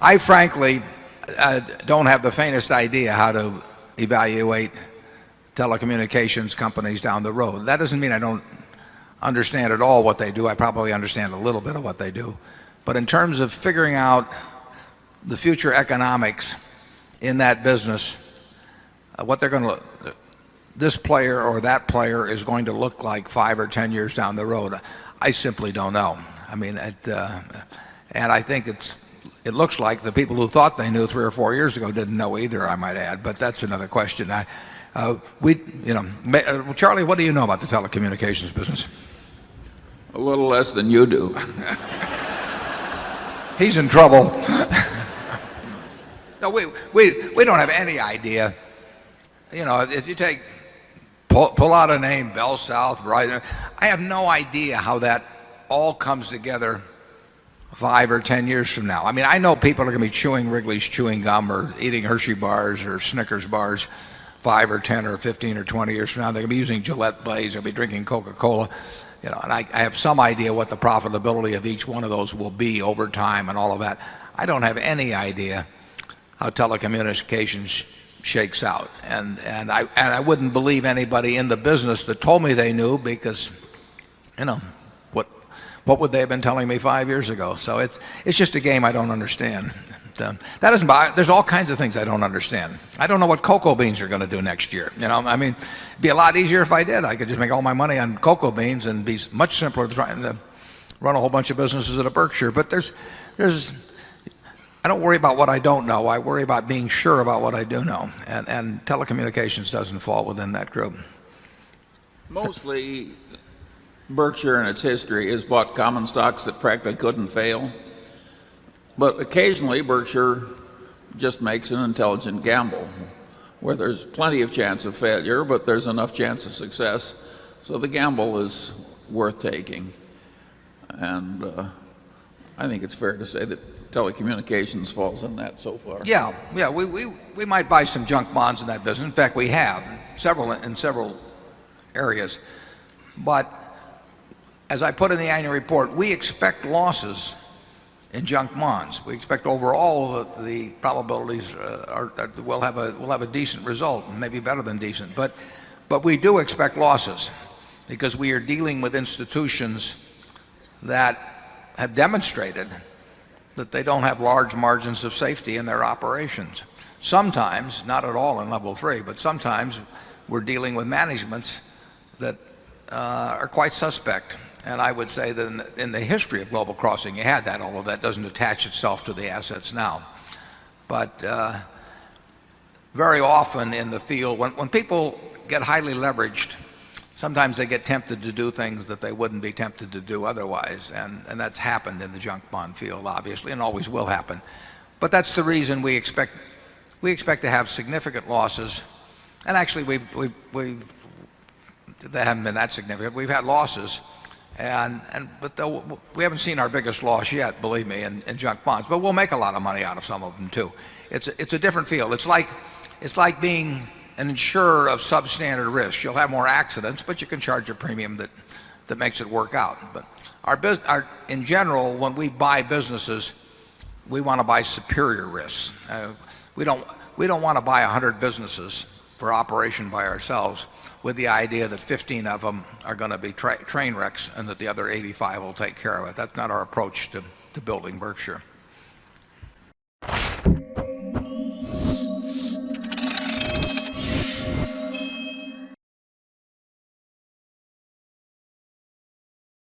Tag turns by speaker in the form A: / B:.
A: I frankly don't have the faintest idea how to evaluate telecommunications companies down the road. That doesn't mean I don't understand at all what they do. I probably understand a little bit of what they do. But in terms of figuring out the future economics in that business, what they're going to this player or that player is going to look like 5 or 10 years down the road, I simply don't know. I mean, and I think it looks like the people who thought they knew 3 or 4 years ago didn't know either, I might add. But that's another question. Charlie, what do you know about the telecommunications business?
B: A little less than you do.
A: He's in trouble. No, we don't have any idea. You know, if you pull out a name, Bell South, right? I have no idea how that all comes together 5 or 10 years from now. I mean, I know people are going to be chewing Wrigley's chewing gum or eating Hershey bars or Snickers bars 5 or 10 or 15 or 20 years from now. They're going to be using Gillette blades. They'll be drinking Coca-Cola. You know, and I have some idea what the profitability of each one of those will be over time and all of that. I don't have any idea how telecommunications shakes out. And I wouldn't believe anybody in the business that told me they knew, because, you know, what would they have been telling me 5 years ago? So it's just a game I don't understand. That doesn't bother. There's all kinds of things I don't understand. I don't know what cocoa beans are going to do next year. You know, I mean, it'd be a lot easier if I did. I could just make all my money on cocoa beans and be much simpler trying to run a whole bunch of businesses at a Berkshire. But I don't worry about what I don't know. I worry about being sure about what I do know. And telecommunications doesn't fall within that group.
B: Mostly, Berkshire in its history has bought common stocks that practically couldn't fail. But occasionally Berkshire just makes an intelligent gamble where there's plenty of chance of failure, but there's enough chance of success. So the gamble is worth taking. And I think it's fair to say that telecommunications falls in that so far.
A: Yeah, we might buy some junk bonds in that business. In fact, we have in several areas. But as I put in the annual report, we expect losses in junk bonds. We expect overall the probabilities we'll have a decent result, maybe better than decent. But we do expect losses because we are dealing with institutions that have demonstrated that they don't have large margins of safety in their operations. Sometimes, not at all in level 3, but sometimes we're dealing with managements that are quite suspect. And I would say that in the history of Global Crossing, you had that, although that doesn't attach itself to the assets now. But very often in the field, when people get highly leveraged, sometimes they get tempted to do things that they wouldn't be tempted to do otherwise. And that's happened in the junk bond field, obviously, and always will happen. But that's the reason we expect to have significant losses. And actually, they haven't been that significant. We've had losses. But we haven't seen our biggest loss yet, believe me, in junk bonds. But we'll make a lot of money out of some of them too. It's a different field. It's like being an insurer of substandard risk. You'll have more accidents, but you can charge a premium that makes it work out. But in general, when we buy businesses, we want to buy superior risks. We don't want to buy 100 businesses for operation by ourselves with the idea that 15 of them are going to be train wrecks and that the other 85 will take care of it. That's not our approach to building Berkshire.